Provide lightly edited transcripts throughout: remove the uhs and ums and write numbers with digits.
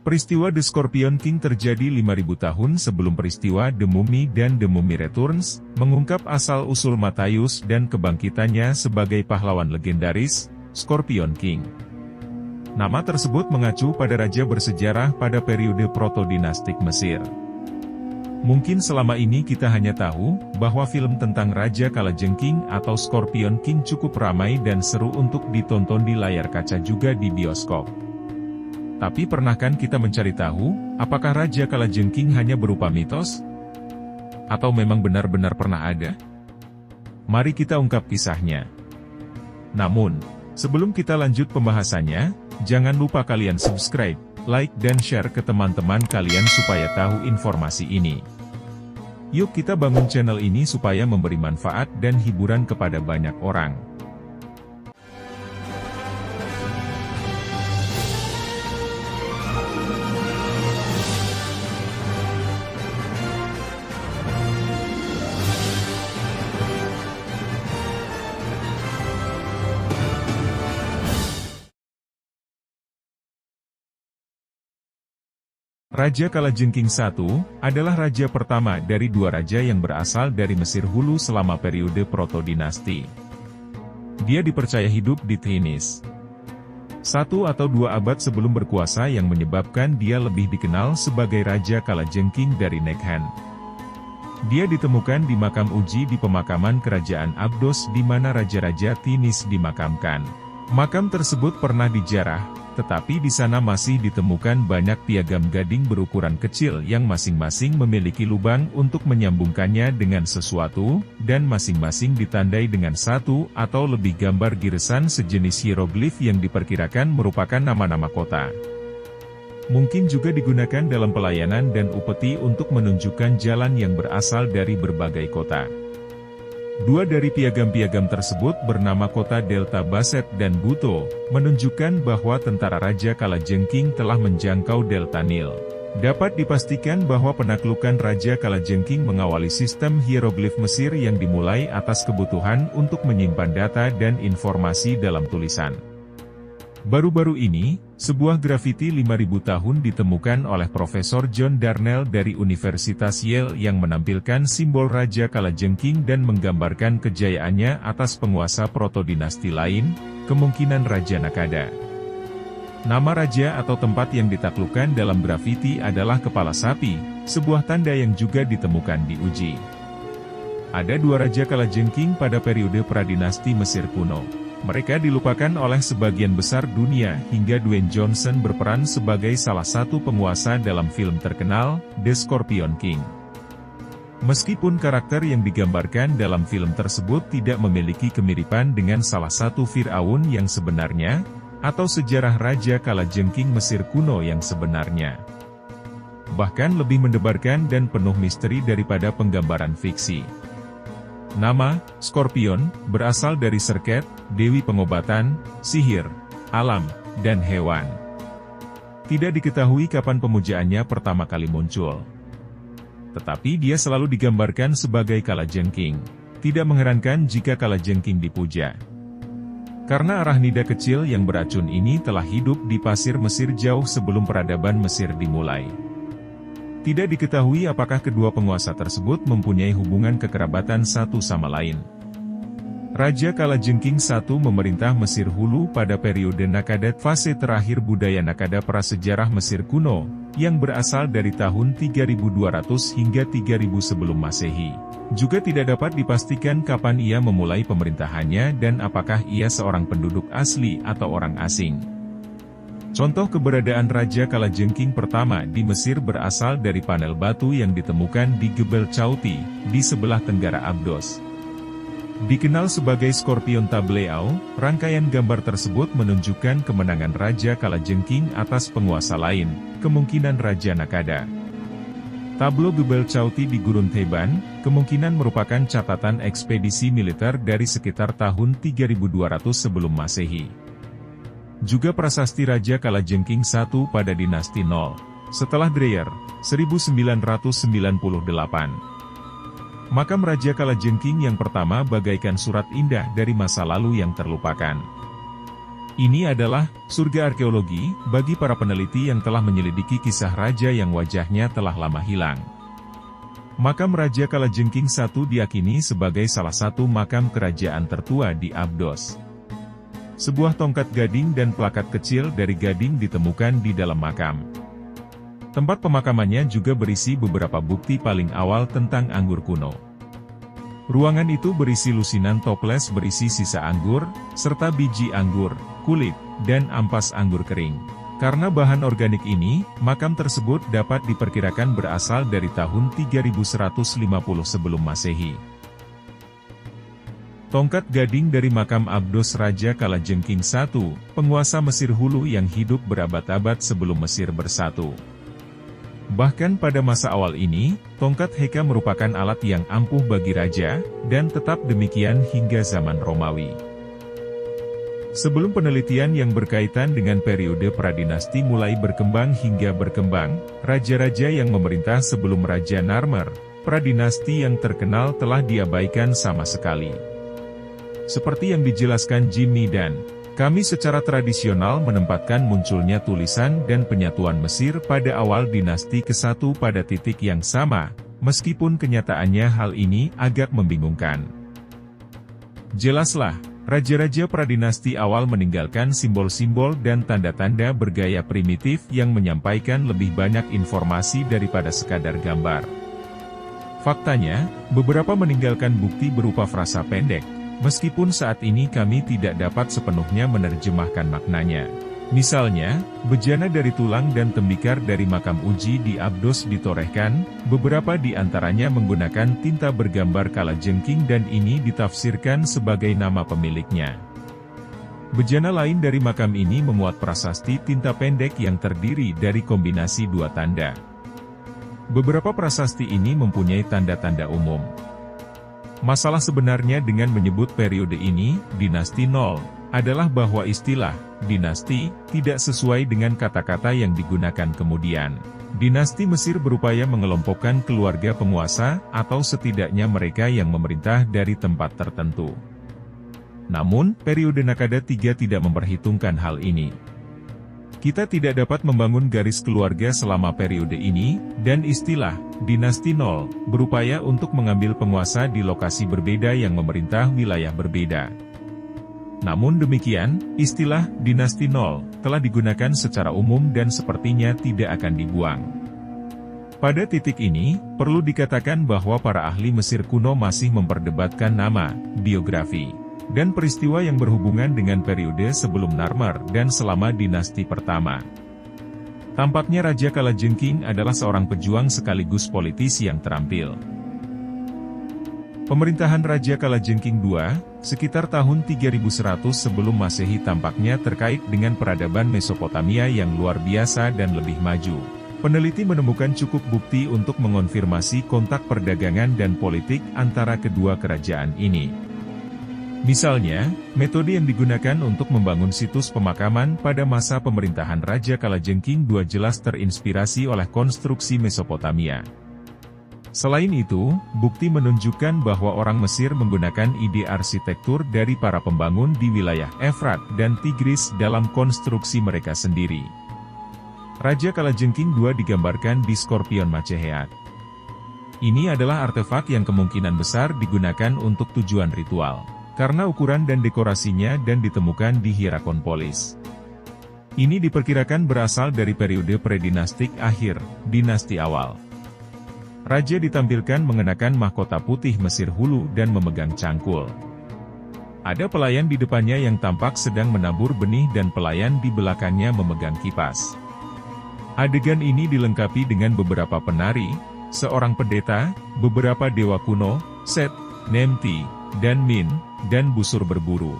Peristiwa The Scorpion King terjadi 5.000 tahun sebelum peristiwa The Mummy dan The Mummy Returns, mengungkap asal-usul Matthäus dan kebangkitannya sebagai pahlawan legendaris, Scorpion King. Nama tersebut mengacu pada raja bersejarah pada periode proto-dinastik Mesir. Mungkin selama ini kita hanya tahu bahwa film tentang Raja Kalajengking atau Scorpion King cukup ramai dan seru untuk ditonton di layar kaca juga di bioskop. Tapi pernahkah kita mencari tahu, apakah Raja Kalajengking hanya berupa mitos? Atau memang benar-benar pernah ada? Mari kita ungkap kisahnya. Namun, sebelum kita lanjut pembahasannya, jangan lupa kalian subscribe, like dan share ke teman-teman kalian supaya tahu informasi ini. Yuk kita bangun channel ini supaya memberi manfaat dan hiburan kepada banyak orang. Raja Kalajengking I adalah raja pertama dari dua raja yang berasal dari Mesir Hulu selama periode proto-dinasti. Dia dipercaya hidup di Thinis. 1 atau 2 abad sebelum berkuasa yang menyebabkan dia lebih dikenal sebagai Raja Kalajengking dari Nekhan. Dia ditemukan di makam Uji di pemakaman kerajaan Abdos di mana raja-raja Thinis dimakamkan. Makam tersebut pernah dijarah, tetapi di sana masih ditemukan banyak piagam gading berukuran kecil yang masing-masing memiliki lubang untuk menyambungkannya dengan sesuatu, dan masing-masing ditandai dengan 1 atau lebih gambar giresan sejenis hieroglif yang diperkirakan merupakan nama-nama kota. Mungkin juga digunakan dalam pelayanan dan upeti untuk menunjukkan jalan yang berasal dari berbagai kota. 2 dari piagam-piagam tersebut bernama kota Delta Baset dan Buto, menunjukkan bahwa tentara Raja Kalajengking telah menjangkau Delta Nil. Dapat dipastikan bahwa penaklukan Raja Kalajengking mengawali sistem hieroglif Mesir yang dimulai atas kebutuhan untuk menyimpan data dan informasi dalam tulisan. Baru-baru ini, sebuah grafiti 5.000 tahun ditemukan oleh Profesor John Darnell dari Universitas Yale yang menampilkan simbol Raja Kalajengking dan menggambarkan kejayaannya atas penguasa proto-dinasti lain, kemungkinan Raja Nakada. Nama raja atau tempat yang ditaklukkan dalam grafiti adalah kepala sapi, sebuah tanda yang juga ditemukan di Uji. Ada 2 Raja Kalajengking pada periode pradinasti Mesir kuno. Mereka dilupakan oleh sebagian besar dunia hingga Dwayne Johnson berperan sebagai salah satu penguasa dalam film terkenal, The Scorpion King. Meskipun karakter yang digambarkan dalam film tersebut tidak memiliki kemiripan dengan salah satu Fir'aun yang sebenarnya, atau sejarah Raja Kalajengking Mesir kuno yang sebenarnya. Bahkan lebih mendebarkan dan penuh misteri daripada penggambaran fiksi. Nama, Scorpion, berasal dari Serket, dewi pengobatan, sihir, alam, dan hewan. Tidak diketahui kapan pemujaannya pertama kali muncul. Tetapi dia selalu digambarkan sebagai Kalajengking. Tidak mengherankan jika Kalajengking dipuja. Karena arachnida kecil yang beracun ini telah hidup di pasir Mesir jauh sebelum peradaban Mesir dimulai. Tidak diketahui apakah kedua penguasa tersebut mempunyai hubungan kekerabatan satu sama lain. Raja Kalajengking I memerintah Mesir Hulu pada periode Nakada, fase terakhir budaya Nakada prasejarah Mesir kuno, yang berasal dari tahun 3200 hingga 3000 sebelum Masehi. Juga tidak dapat dipastikan kapan ia memulai pemerintahannya dan apakah ia seorang penduduk asli atau orang asing. Contoh keberadaan Raja Kalajengking pertama di Mesir berasal dari panel batu yang ditemukan di Gebel Chauti, di sebelah tenggara Abdos. Dikenal sebagai Scorpion Tableau, rangkaian gambar tersebut menunjukkan kemenangan Raja Kalajengking atas penguasa lain, kemungkinan Raja Nakada. Tablo Gebel Chauti di Gurun Theban, kemungkinan merupakan catatan ekspedisi militer dari sekitar tahun 3200 sebelum Masehi. Juga prasasti Raja Kalajengking I pada dinasti Nol, setelah Dreyer, 1998. Makam Raja Kalajengking yang pertama bagaikan surat indah dari masa lalu yang terlupakan. Ini adalah surga arkeologi bagi para peneliti yang telah menyelidiki kisah raja yang wajahnya telah lama hilang. Makam Raja Kalajengking I diyakini sebagai salah satu makam kerajaan tertua di Abdos. Sebuah tongkat gading dan plakat kecil dari gading ditemukan di dalam makam. Tempat pemakamannya juga berisi beberapa bukti paling awal tentang anggur kuno. Ruangan itu berisi lusinan toples berisi sisa anggur, serta biji anggur, kulit, dan ampas anggur kering. Karena bahan organik ini, makam tersebut dapat diperkirakan berasal dari tahun 3150 sebelum Masehi. Tongkat gading dari makam Abdos Raja Kalajengking I, penguasa Mesir Hulu yang hidup berabad-abad sebelum Mesir bersatu. Bahkan pada masa awal ini, tongkat heka merupakan alat yang ampuh bagi raja, dan tetap demikian hingga zaman Romawi. Sebelum penelitian yang berkaitan dengan periode pradinasti mulai berkembang, raja-raja yang memerintah sebelum Raja Narmer, pradinasti yang terkenal telah diabaikan sama sekali. Seperti yang dijelaskan Jimmy dan kami secara tradisional menempatkan munculnya tulisan dan penyatuan Mesir pada awal dinasti ke-1 pada titik yang sama, meskipun kenyataannya hal ini agak membingungkan. Jelaslah, raja-raja pradinasti awal meninggalkan simbol-simbol dan tanda-tanda bergaya primitif yang menyampaikan lebih banyak informasi daripada sekadar gambar. Faktanya, beberapa meninggalkan bukti berupa frasa pendek. Meskipun saat ini kami tidak dapat sepenuhnya menerjemahkan maknanya. Misalnya, bejana dari tulang dan tembikar dari makam Uji di Abdos ditorehkan, beberapa di antaranya menggunakan tinta bergambar Kalajengking dan ini ditafsirkan sebagai nama pemiliknya. Bejana lain dari makam ini memuat prasasti tinta pendek yang terdiri dari kombinasi dua tanda. Beberapa prasasti ini mempunyai tanda-tanda umum. Masalah sebenarnya dengan menyebut periode ini, dinasti nol, adalah bahwa istilah dinasti tidak sesuai dengan kata-kata yang digunakan kemudian. Dinasti Mesir berupaya mengelompokkan keluarga penguasa, atau setidaknya mereka yang memerintah dari tempat tertentu. Namun, periode Nakada III tidak memperhitungkan hal ini. Kita tidak dapat membangun garis keluarga selama periode ini, dan istilah dinasti nol berupaya untuk mengambil penguasa di lokasi berbeda yang memerintah wilayah berbeda. Namun demikian, istilah dinasti nol telah digunakan secara umum dan sepertinya tidak akan dibuang. Pada titik ini, perlu dikatakan bahwa para ahli Mesir kuno masih memperdebatkan nama, biografi, dan peristiwa yang berhubungan dengan periode sebelum Narmer dan selama dinasti pertama. Tampaknya Raja Kalajengking adalah seorang pejuang sekaligus politisi yang terampil. Pemerintahan Raja Kalajengking II, sekitar tahun 3100 sebelum Masehi tampaknya terkait dengan peradaban Mesopotamia yang luar biasa dan lebih maju. Peneliti menemukan cukup bukti untuk mengonfirmasi kontak perdagangan dan politik antara kedua kerajaan ini. Misalnya, metode yang digunakan untuk membangun situs pemakaman pada masa pemerintahan Raja Kalajengking II jelas terinspirasi oleh konstruksi Mesopotamia. Selain itu, bukti menunjukkan bahwa orang Mesir menggunakan ide arsitektur dari para pembangun di wilayah Efrat dan Tigris dalam konstruksi mereka sendiri. Raja Kalajengking II digambarkan di Skorpion Maceheat. Ini adalah artefak yang kemungkinan besar digunakan untuk tujuan ritual, karena ukuran dan dekorasinya dan ditemukan di Hierakonpolis. Ini diperkirakan berasal dari periode predinastik akhir, dinasti awal. Raja ditampilkan mengenakan mahkota putih Mesir Hulu dan memegang cangkul. Ada pelayan di depannya yang tampak sedang menabur benih dan pelayan di belakangnya memegang kipas. Adegan ini dilengkapi dengan beberapa penari, seorang pendeta, beberapa dewa kuno, Set, Nemti, dan Min, dan busur berburu.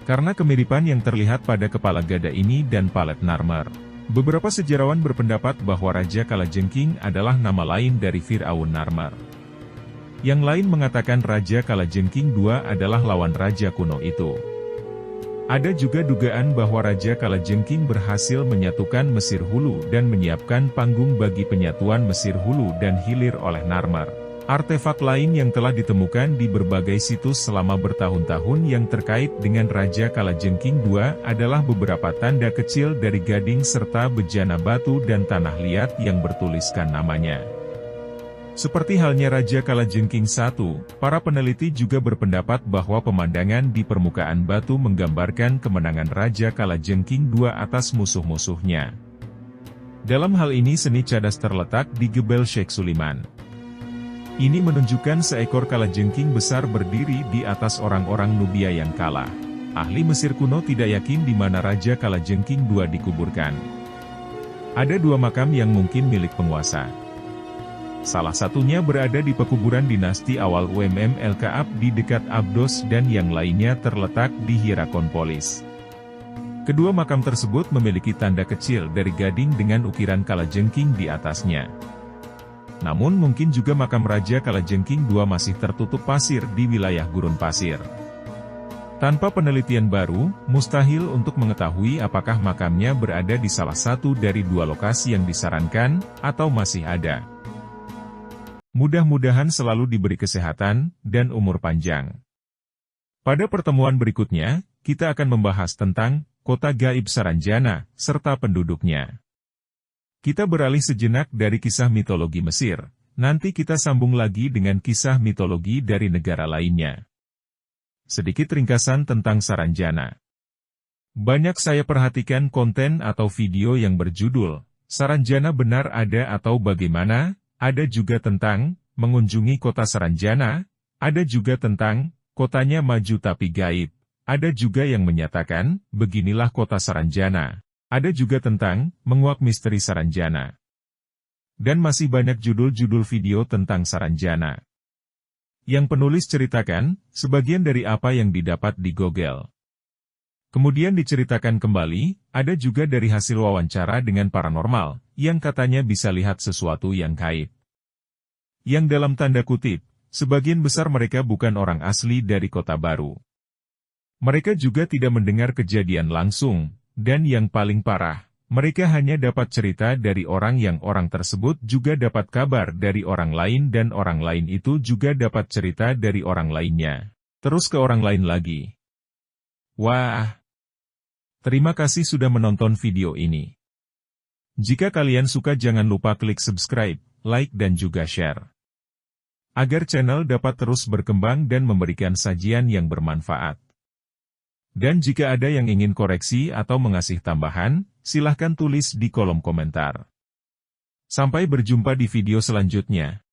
Karena kemiripan yang terlihat pada kepala gada ini dan palet Narmer, beberapa sejarawan berpendapat bahwa Raja Kalajengking adalah nama lain dari Fir'aun Narmer. Yang lain mengatakan Raja Kalajengking II adalah lawan raja kuno itu. Ada juga dugaan bahwa Raja Kalajengking berhasil menyatukan Mesir Hulu dan menyiapkan panggung bagi penyatuan Mesir Hulu dan Hilir oleh Narmer. Artefak lain yang telah ditemukan di berbagai situs selama bertahun-tahun yang terkait dengan Raja Kalajengking II adalah beberapa tanda kecil dari gading serta bejana batu dan tanah liat yang bertuliskan namanya. Seperti halnya Raja Kalajengking I, para peneliti juga berpendapat bahwa pemandangan di permukaan batu menggambarkan kemenangan Raja Kalajengking II atas musuh-musuhnya. Dalam hal ini seni cadas terletak di Gebel Sheikh Suliman. Ini menunjukkan seekor kalajengking besar berdiri di atas orang-orang Nubia yang kalah. Ahli Mesir kuno tidak yakin di mana Raja Kalajengking II dikuburkan. Ada dua makam yang mungkin milik penguasa. Salah satunya berada di pekuburan dinasti awal UMM El Kaab di dekat Abdos dan yang lainnya terletak di Hierakonpolis. Kedua makam tersebut memiliki tanda kecil dari gading dengan ukiran kalajengking di atasnya. Namun mungkin juga makam Raja Kalajengking II masih tertutup pasir di wilayah gurun pasir. Tanpa penelitian baru, mustahil untuk mengetahui apakah makamnya berada di salah satu dari dua lokasi yang disarankan, atau masih ada. Mudah-mudahan selalu diberi kesehatan, dan umur panjang. Pada pertemuan berikutnya, kita akan membahas tentang kota gaib Saranjana, serta penduduknya. Kita beralih sejenak dari kisah mitologi Mesir, nanti kita sambung lagi dengan kisah mitologi dari negara lainnya. Sedikit ringkasan tentang Saranjana. Banyak saya perhatikan konten atau video yang berjudul, Saranjana benar ada atau bagaimana, ada juga tentang, mengunjungi kota Saranjana, ada juga tentang, kotanya maju tapi gaib, ada juga yang menyatakan, beginilah kota Saranjana. Ada juga tentang, menguak misteri Saranjana. Dan masih banyak judul-judul video tentang Saranjana. Yang penulis ceritakan, sebagian dari apa yang didapat di Google. Kemudian diceritakan kembali, ada juga dari hasil wawancara dengan paranormal, yang katanya bisa lihat sesuatu yang gaib. Yang dalam tanda kutip, sebagian besar mereka bukan orang asli dari Kota Baru. Mereka juga tidak mendengar kejadian langsung. Dan yang paling parah, mereka hanya dapat cerita dari orang yang orang tersebut juga dapat kabar dari orang lain dan orang lain itu juga dapat cerita dari orang lainnya. Terus ke orang lain lagi. Wah! Terima kasih sudah menonton video ini. Jika kalian suka jangan lupa klik subscribe, like dan juga share. Agar channel dapat terus berkembang dan memberikan sajian yang bermanfaat. Dan jika ada yang ingin koreksi atau mengasih tambahan, silahkan tulis di kolom komentar. Sampai berjumpa di video selanjutnya.